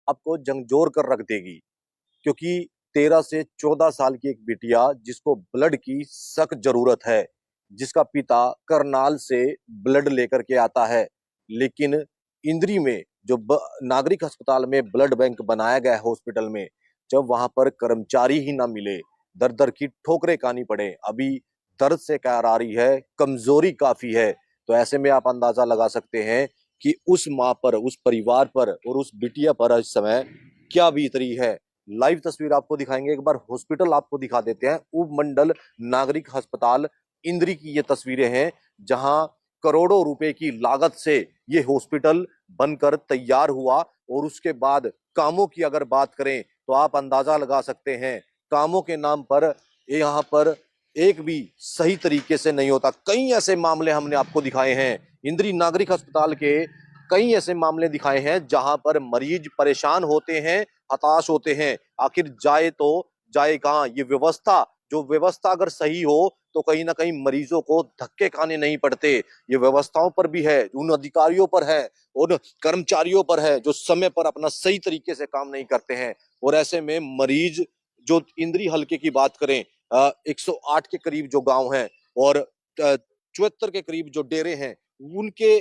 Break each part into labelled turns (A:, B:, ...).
A: आपको झंझोर कर रख देगी, क्योंकि 13 से 14 साल की एक बिटिया जिसको ब्लड की सख्त जरूरत है, जिसका पिता करनाल से ब्लड लेकर के आता है, लेकिन इंद्री में जो नागरिक अस्पताल में ब्लड बैंक बनाया गया है हॉस्पिटल में, जब वहां पर कर्मचारी ही ना मिले, दर दर की ठोकरें खानी पड़े, अभी दर्द से करारी है, कमजोरी काफी है, तो ऐसे में आप अंदाजा लगा सकते हैं कि उस माँ पर, उस परिवार पर और उस बिटिया पर इस समय क्या बीत रही है। लाइव तस्वीर आपको दिखाएंगे, एक बार हॉस्पिटल आपको दिखा देते हैं। उपमंडल नागरिक अस्पताल इंद्री की ये तस्वीरें हैं, जहां करोड़ों रुपए की लागत से ये हॉस्पिटल बनकर तैयार हुआ, और उसके बाद कामों की अगर बात करें तो आप अंदाजा लगा सकते हैं, कामों के नाम पर यहाँ पर एक भी सही तरीके से नहीं होता। कई ऐसे मामले हमने आपको दिखाए हैं, इंद्री नागरिक अस्पताल के कई ऐसे मामले दिखाए हैं जहां पर मरीज परेशान होते हैं, हताश होते हैं, आखिर जाए तो जाए कहां। ये व्यवस्था, जो व्यवस्था अगर सही हो तो कहीं ना कहीं मरीजों को धक्के खाने नहीं पड़ते। ये व्यवस्थाओं पर भी है, उन अधिकारियों पर है, उन कर्मचारियों पर है जो समय पर अपना सही तरीके से काम नहीं करते हैं। और ऐसे में मरीज, जो इंद्री हलके की बात करें, 108 के करीब जो गांव हैं और 74 के करीब जो डेरे हैं, उनके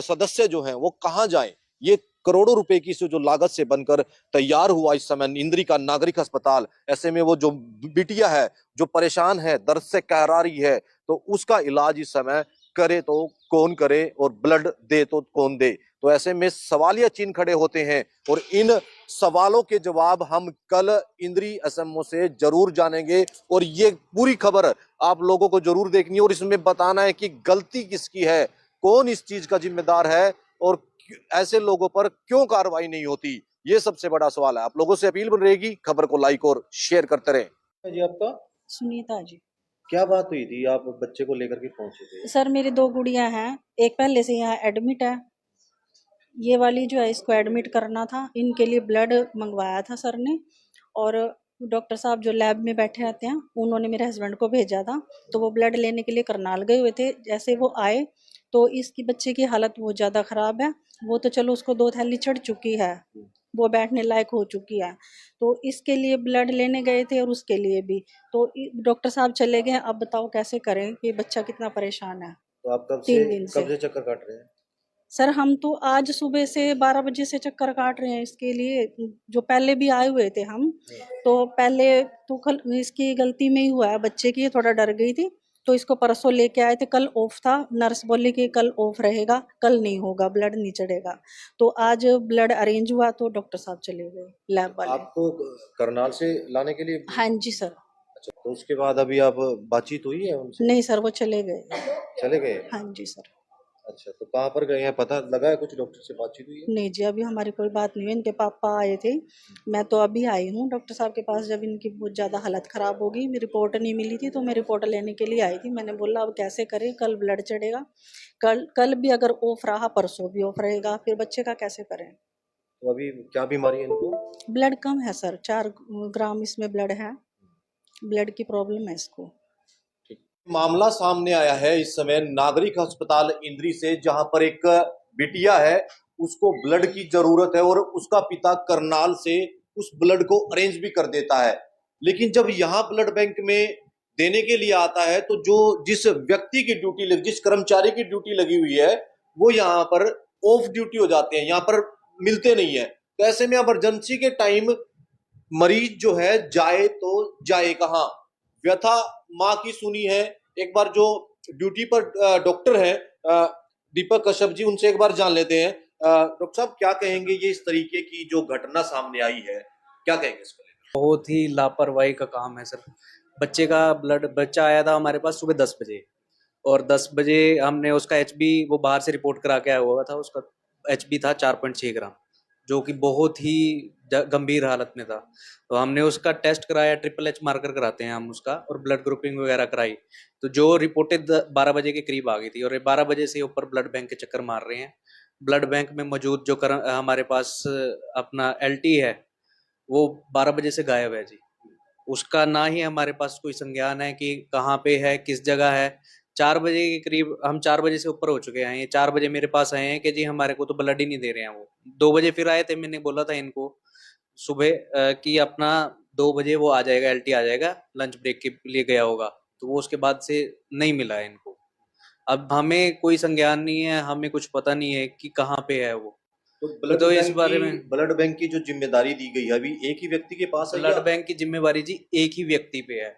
A: सदस्य जो हैं वो कहाँ जाएं। ये करोड़ों रुपए की जो लागत से बनकर तैयार हुआ इस समय इंद्री का नागरिक अस्पताल, ऐसे में वो जो बिटिया है जो परेशान है, दर्द से कहरा रही है, तो उसका इलाज इस समय करे तो कौन करे और ब्लड दे तो कौन दे। तो ऐसे में सवालिया चिन्ह खड़े होते हैं, और इन सवालों के जवाब हम कल इंद्री एसएमओ से जरूर जानेंगे, और ये पूरी खबर आप लोगों को जरूर देखनी है और इसमें बताना है कि गलती किसकी है, कौन इस चीज का जिम्मेदार है, और ऐसे लोगों पर क्यों कार्रवाई नहीं होती। ये सबसे बड़ा सवाल है। आप लोगों से अपील बन रहेगी, खबर को लाइक और शेयर करते रहें। जी आपका?
B: सुनीता जी।
A: क्या बात हुई थी, आप बच्चे को लेकर के पहुंचे थे?
B: सर मेरी दो गुड़िया हैं, एक पहले से यहाँ एडमिट है, ये वाली जो है इसको एडमिट करना था, इनके लिए ब्लड मंगवाया था सर ने, और डॉक्टर साहब जो लैब में बैठे रहते हैं उन्होंने मेरे हस्बैंड को भेजा था, तो वो ब्लड लेने के लिए करनाल गए हुए थे। जैसे वो आए तो इसकी बच्चे की हालत बहुत ज़्यादा ख़राब है, वो तो चलो उसको 2 थैली चढ़ चुकी है, वो बैठने लायक हो चुकी है, तो इसके लिए ब्लड लेने गए थे और उसके लिए भी, तो डॉक्टर साहब चले गए। अब बताओ कैसे करें, कि बच्चा कितना परेशान है।
A: तो आप
B: 3 दिन से।
A: कब से चक्कर काट रहे हैं?
B: सर हम तो आज सुबह से 12 बजे से चक्कर काट रहे हैं इसके लिए, जो पहले भी आए हुए थे हम, तो पहले तो कल इसकी गलती में ही हुआ है, बच्चे की थोड़ा डर गई थी, तो इसको परसों लेके आए थे, कल ऑफ था, नर्स बोली कि कल ऑफ रहेगा, कल नहीं होगा, ब्लड नहीं चढ़ेगा, तो आज ब्लड अरेंज हुआ तो डॉक्टर साहब चले गए लैब वाले।
A: आपको करनाल से लाने के लिए?
B: हाँ जी सर।
A: अच्छा, तो उसके बाद अभी आप बातचीत हुई है उनसे?
B: नहीं सर, वो चले गए।
A: चले गए?
B: हाँ जी सर।
A: अच्छा, तो कहाँ पर गए हैं, पता लगा है कुछ? डॉक्टर से बातचीत हुई है?
B: नहीं जी, अभी हमारी कोई बात नहीं हुई, इनके पापा आए थे, मैं तो अभी आई हूँ डॉक्टर साहब के पास, जब इनकी बहुत ज़्यादा हालत ख़राब हो गई, मेरी रिपोर्ट नहीं मिली थी, तो मैं रिपोर्ट लेने के लिए आई थी। मैंने बोला अब कैसे करें, कल ब्लड चढ़ेगा, कल कल भी अगर ऑफ रहा परसों भी ऑफ रहेगा, फिर बच्चे का कैसे करें।
A: तो अभी क्या बीमारी है इनको?
B: ब्लड कम है सर, 4 ग्राम इसमें ब्लड है, ब्लड की प्रॉब्लम है इसको।
A: मामला सामने आया है इस समय नागरिक अस्पताल इंद्री से, जहां पर एक बिटिया है, उसको ब्लड की जरूरत है और उसका पिता करनाल से उस ब्लड को अरेंज भी कर देता है। लेकिन जब यहाँ ब्लड बैंक में देने के लिए आता है तो जो जिस व्यक्ति की ड्यूटी लगी, जिस कर्मचारी की ड्यूटी लगी हुई है, वो यहाँ पर ऑफ ड्यूटी हो जाते हैं, यहाँ पर मिलते नहीं है। तो ऐसे में इमरजेंसी के टाइम मरीज जो है जाए तो जाए कहाँ। व्यथा माँ की सुनी है। एक बार जो ड्यूटी पर डॉक्टर है दीपक कश्यप जी, उनसे एक बार जान लेते हैं। डॉक्टर साहब, क्या कहेंगे ये इस तरीके की जो घटना सामने आई है, क्या कहेंगे इसको?
C: बहुत ही लापरवाही का काम है सर। बच्चे का ब्लड, बच्चा आया था हमारे पास सुबह 10 बजे, और 10 बजे हमने उसका एचबी, वो बाहर से रिपोर्ट करा के आया हुआ था, उसका एचबी था 4.6 ग्राम, जो कि बहुत ही गंभीर हालत में था। तो हमने उसका टेस्ट कराया, ट्रिपल एच मार्कर कराते हैं हम उसका, और ब्लड ग्रुपिंग वगैरह कराई, तो जो रिपोर्टेड 12 बजे के करीब आ गई थी, और ये 12 बजे से ऊपर ब्लड बैंक के चक्कर मार रहे हैं। ब्लड बैंक में मौजूद जो हमारे पास अपना एलटी है, वो 12 बजे से गायब है जी। उसका ना ही हमारे पास कोई संज्ञान है कि कहाँ पे है, किस जगह है, 4 बजे के करीब, हम 4 बजे से ऊपर हो चुके हैं, ये 4 बजे मेरे पास आए हैं कि जी हमारे को तो ब्लड ही नहीं दे रहे हैं वो। 2 बजे फिर आए थे, मैंने बोला था इनको सुबह कि अपना 2 बजे वो आ जाएगा, एलटी आ जाएगा, लंच ब्रेक के लिए गया होगा, तो वो उसके बाद से नहीं मिला है इनको। अब हमें कोई संज्ञान नहीं है, हमें कुछ पता नहीं है कि कहाँ पे है वो।
A: तो ब्लड
C: तो इस
A: बैंक
C: बारे
A: की
C: में
A: ब्लड बैंक की जो जिम्मेदारी दी गई है अभी एक ही व्यक्ति के पास है
C: ब्लड
A: या
C: बैंक की जिम्मेवारी जी एक ही व्यक्ति पे है,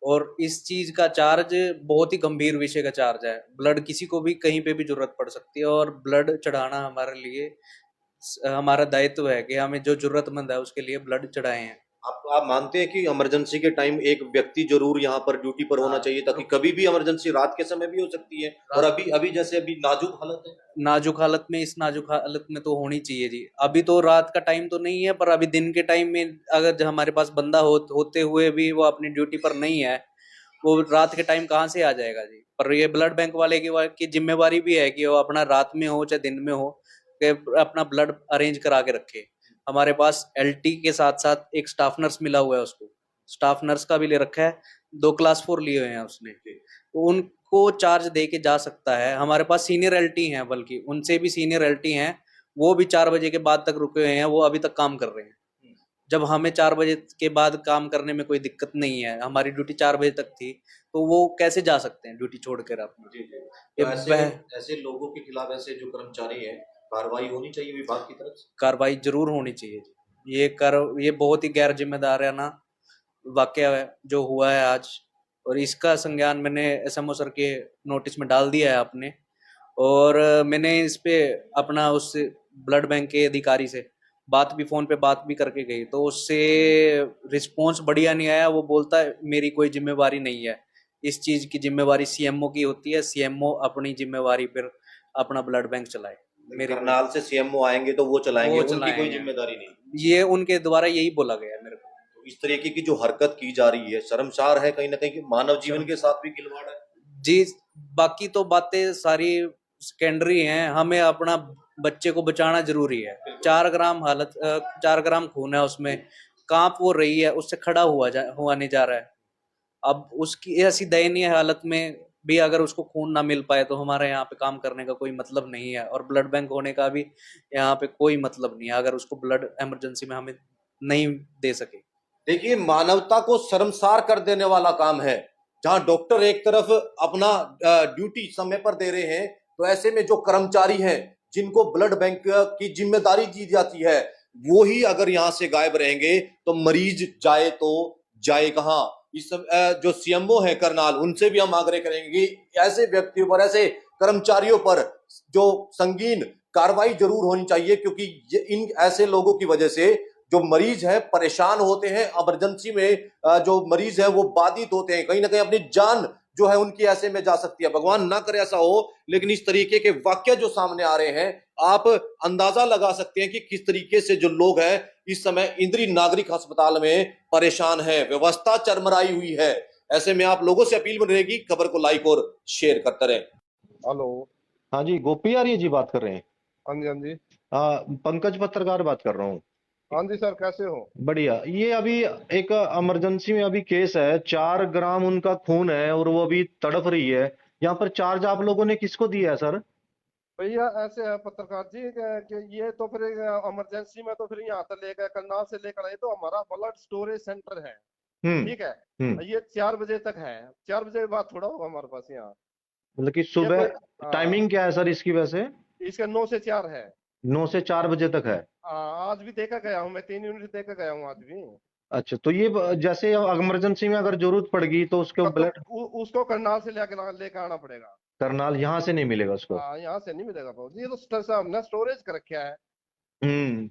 C: और इस चीज का चार्ज बहुत ही गंभीर विषय का चार्ज है। ब्लड किसी को भी कहीं पे भी जरूरत पड़ सकती है, और ब्लड चढ़ाना हमारे लिए हमारा दायित्व है कि हमें जो जरूरतमंद है उसके लिए ब्लड चढ़ाए हैं।
A: आप मानते हैं कि इमरजेंसी के टाइम एक व्यक्ति जरूर यहाँ पर ड्यूटी पर होना
C: हाँ,
A: चाहिए, ताकि कभी भी इमरजेंसी रात के समय भी हो सकती है, और
C: रात
A: अभी अभी जैसे अभी नाजुक हालत है।
C: नाजुक हालत में, इस नाजुक हालत में तो होनी चाहिए जी। अभी तो रात का टाइम तो नहीं है, पर अभी दिन के टाइम में अगर जो हमारे पास बंदा होते हुए भी वो अपनी ड्यूटी पर नहीं है, वो रात के टाइम कहाँ से आ जाएगा जी। पर ये ब्लड बैंक वाले की जिम्मेवारी भी है कि वो अपना रात में हो चाहे दिन में हो, कि अपना ब्लड अरेंज करा के रखे। हमारे पास एलटी के साथ साथ एक स्टाफ नर्स मिला हुआ है, उसको स्टाफ नर्स का भी ले रखा है, 2 क्लास 4 लिए हुए हैं उसने, तो उनको चार्ज दे के जा सकता है। हमारे पास सीनियर एलटी हैं, बल्कि उनसे भी सीनियर एलटी हैं, वो भी 4 बजे के बाद तक रुके हुए हैं, वो अभी तक काम कर रहे हैं। जब हमें 4 बजे के बाद काम करने में कोई दिक्कत नहीं है, हमारी ड्यूटी 4 बजे तक थी, तो वो कैसे जा सकते हैं ड्यूटी छोड़कर अपनी।
A: जी जी।
C: ये
A: तो ऐसे
C: वह
A: ऐसे लोगों के खिलाफ, ऐसे जो कर्मचारी हैं, कार्रवाई होनी चाहिए विभाग की तरफ से।
C: कार्रवाई जरूर होनी चाहिए जी। ये बहुत ही गैर जिम्मेदाराना वाकया है जो हुआ है आज, और इसका संज्ञान मैंने एसएमओ सर के नोटिस में डाल दिया है अपने, और मैंने इस पे अपना उस ब्लड बैंक के अधिकारी से फोन पे बात भी करके गई, तो उससे रिस्पॉन्स बढ़िया नहीं आया। वो बोलता है मेरी कोई जिम्मेवारी नहीं है, इस चीज की जिम्मेवारी सीएमओ की होती है, सीएमओ अपनी जिम्मेवारी पर अपना ब्लड बैंक चलाए। मेरी
A: करनाल से सीएमओ आएंगे तो वो चलाएंगे,
C: वो
A: उनकी कोई
C: चलाएंगे,
A: जिम्मेदारी नहीं।
C: ये उनके द्वारा यही बोला गया है मेरे को।
A: तो इस तरीके की जो हरकत की जा रही है शर्मसार है, कहीं ना कहीं कि मानव जीवन के साथ भी खिलवाड़ है।
C: जी, बाकी तो बातें सारी सेकेंडरी हैं, हमें अपना बच्चे को बचाना जरूरी है। 4 ग्राम खून है उसमें, कांप वो रही है, उससे खड़ा हुआ नहीं जा रहा है। अब उसकी ऐसी दयनीय हालत में भी अगर उसको खून ना मिल पाए, तो हमारे यहाँ पे काम करने का कोई मतलब नहीं है, और ब्लड बैंक होने का भी यहाँ पे कोई मतलब नहीं है अगर उसको ब्लड इमरजेंसी में हमें नहीं दे सके।
A: देखिए, मानवता को शर्मसार कर देने वाला काम है। जहां डॉक्टर एक तरफ अपना ड्यूटी समय पर दे रहे हैं, तो ऐसे में जो कर्मचारी हैं जिनको ब्लड बैंक की जिम्मेदारी दी जाती है, वो ही अगर यहां से गायब रहेंगे तो मरीज जाए तो जाए कहां। जो सीएमओ है करनाल, उनसे भी हम आग्रह करेंगे कि ऐसे व्यक्तियों पर, ऐसे कर्मचारियों पर जो संगीन कार्रवाई जरूर होनी चाहिए, क्योंकि इन ऐसे लोगों की वजह से जो मरीज हैं परेशान होते हैं। इमरजेंसी में जो मरीज हैं वो बाधित होते हैं, कहीं ना कहीं अपनी जान जो है उनकी ऐसे में जा सकती है। भगवान ना करे ऐसा हो, लेकिन इस तरीके के वाक्य जो सामने आ रहे हैं, आप अंदाजा लगा सकते हैं कि किस तरीके से जो लोग हैं इस समय इंद्री नागरिक अस्पताल में परेशान है, व्यवस्था चरमराई हुई है। ऐसे में आप लोगों से अपील रहेगी, खबर को लाइक और शेयर करते रहें।
D: हेलो।
A: हाँ जी, गोपी आर्य जी बात कर रहे हैं।
D: हाँ जी, हाँ जी।
A: पंकज पत्रकार बात कर रहा हूँ।
D: हाँ जी सर, कैसे हो?
A: बढ़िया। ये अभी एक इमरजेंसी में अभी केस है, 4 ग्राम उनका खून है और वो अभी तड़प रही है। यहाँ पर चार्ज आप लोगों ने किसको दिया है सर?
D: भैया ऐसे है पत्रकार जी कि ये तो फिर इमरजेंसी में तो फिर यहाँ से लेकर करनाल से लेकर आए, तो हमारा ब्लड स्टोरेज सेंटर है,
A: हम्म।
D: ठीक है।
A: हम्म।
D: ये 4 बजे तक है, 4 बजे के बाद थोड़ा होगा हमारे पास यहाँ।
A: मतलब कि
D: ये
A: सुबह
D: कोई
A: टाइमिंग क्या है सर इसकी वैसे?
D: इसका 9 से 4 है।
A: 9 से 4 बजे तक है।
D: आज भी देखा गया हूँ मैं, 3 यूनिट देखा गया हूँ आज भी।
A: अच्छा, तो ये जैसे इमरजेंसी में अगर जरूरत पड़गी तो उसके
D: तो
A: ब्लड
D: उसको करनाल से लेकर आना पड़ेगा।
A: करनाल यहाँ से नहीं मिलेगा उसको?
D: यहाँ से नहीं मिलेगा बहुत, ये तो हमने स्टोरेज कर रखा है।
A: हम्म।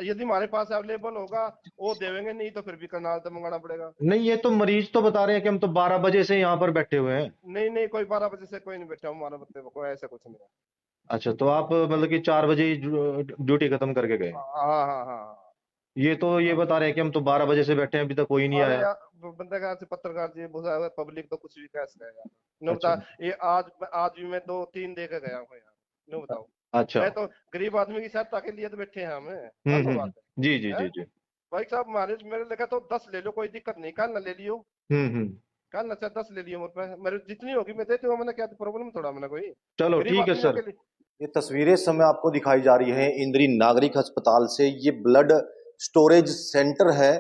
D: यदि हमारे पास अवेलेबल होगा वो देवेंगे, नहीं तो फिर भी करनाल से मंगाना पड़ेगा।
A: नहीं, ये तो मरीज तो बता रहे हैं कि हम तो 12 बजे से यहाँ पर बैठे हुए हैं।
D: नहीं नहीं, कोई 12 बजे से कोई नहीं बैठा, हमारा बच्चे कोई ऐसा कुछ नहीं है।
A: अच्छा, तो आप मतलब कि 4 बजे ही ड्यूटी खत्म करके गए?
D: हाँ हाँ हाँ
A: ये तो ये
D: हाँ।
A: बता रहे हैं कि हम तो 12 बजे से बैठे हैं, अभी तक कोई नहीं
D: अरे
A: आया।
D: यार, बंदे से पत्रकार जी बुझा, पब्लिक तो कुछ भी कह सकता है यार। नो
A: अच्छा।
D: बता, ये आज भी मैं 2-3 देकर गया हूँ यार। नो बताओ,
A: अच्छा।
D: मैं तो गरीब आदमी की सहायता के लिए तो बैठे हैं हमें,
A: हम्म।
D: अलग बात
A: जी जी
D: है।
A: जी जी।
D: भाई साहब, मेरे लेकर तो 10 ले लो, कोई दिक्कत नहीं, कल ना ले लियो।
A: हम्म।
D: कल अच्छा 10 ले लियो मेरे पे, मेरे जितनी होगी मैं देती हूँ, मैंने क्या प्रॉब्लम थोड़ा मैंने कोई
E: चलो
D: गरीब
E: ठीक है
D: आदमियों
E: सर।
D: के लिए।
A: ये तस्वीरें इस समय आपको दिखाई जा रही हैं इंद्री नागरिक अस्पताल से। ये ब्लड स्टोरेज सेंटर है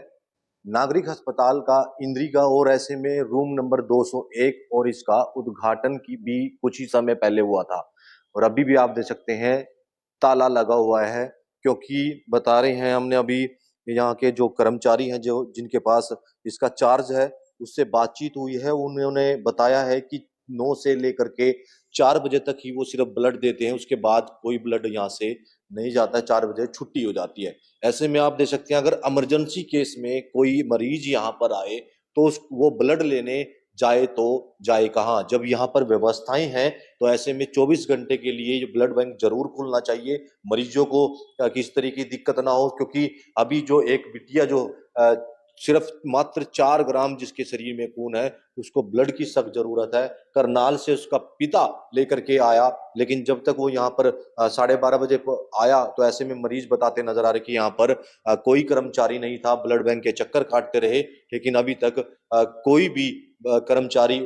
A: नागरिक अस्पताल का इंद्री का, और ऐसे में रूम नंबर 201, और इसका उद्घाटन की भी कुछ ही समय पहले हुआ था, और अभी भी आप देख सकते हैं ताला लगा हुआ है, क्योंकि बता रहे हैं हमने अभी यहाँ के जो कर्मचारी हैं जो जिनके पास इसका चार्ज है उससे बातचीत हुई है, उन्होंने बताया है कि 9 से लेकर के 4 बजे तक ही वो सिर्फ ब्लड देते हैं, उसके बाद कोई ब्लड यहाँ से नहीं जाता है, 4 बजे छुट्टी हो जाती है। ऐसे में आप देख सकते हैं अगर इमरजेंसी केस में कोई मरीज यहाँ पर आए तो वो ब्लड लेने जाए तो जाए कहाँ, जब यहाँ पर व्यवस्थाएं हैं तो ऐसे में 24 घंटे के लिए ये ब्लड बैंक जरूर खुलना चाहिए, मरीजों को किस तरह की दिक्कत ना हो। क्योंकि अभी जो एक बिटिया जो सिर्फ मात्र 4 ग्राम जिसके शरीर में खून है उसको ब्लड की सख्त जरूरत है, करनाल से उसका पिता लेकर के आया, लेकिन जब तक वो यहाँ पर 12:30 बजे आया तो ऐसे में मरीज बताते नजर आ रहे कि यहाँ पर कोई कर्मचारी नहीं था, ब्लड बैंक के चक्कर काटते रहे, लेकिन अभी तक कोई भी कर्मचारी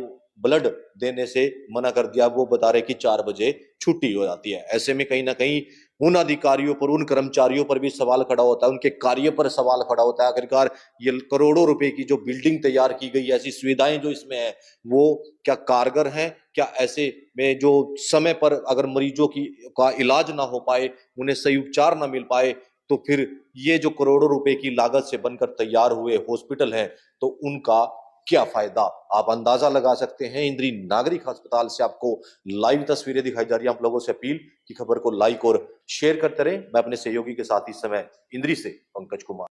A: ब्लड देने से मना कर दिया। वो बता रहे कि 4 बजे छुट्टी हो जाती है। ऐसे में कहीं ना कहीं उन अधिकारियों पर, उन कर्मचारियों पर भी सवाल खड़ा होता है, उनके कार्य पर सवाल खड़ा होता है। आखिरकार ये करोड़ों रुपए की जो बिल्डिंग तैयार की गई है, ऐसी सुविधाएं जो इसमें है, वो क्या कारगर हैं? क्या ऐसे में जो समय पर अगर मरीजों की का इलाज ना हो पाए, उन्हें सही उपचार ना मिल पाए, तो फिर ये जो करोड़ों रुपए की लागत से बनकर तैयार हुए हॉस्पिटल हैं, तो उनका क्या फायदा? आप अंदाजा लगा सकते हैं। इंद्री नागरिक अस्पताल से आपको लाइव तस्वीरें दिखाई जा रही है। आप लोगों से अपील कि खबर को लाइक और शेयर करते रहें। मैं अपने सहयोगी के साथ इस समय इंद्री से पंकज कुमार।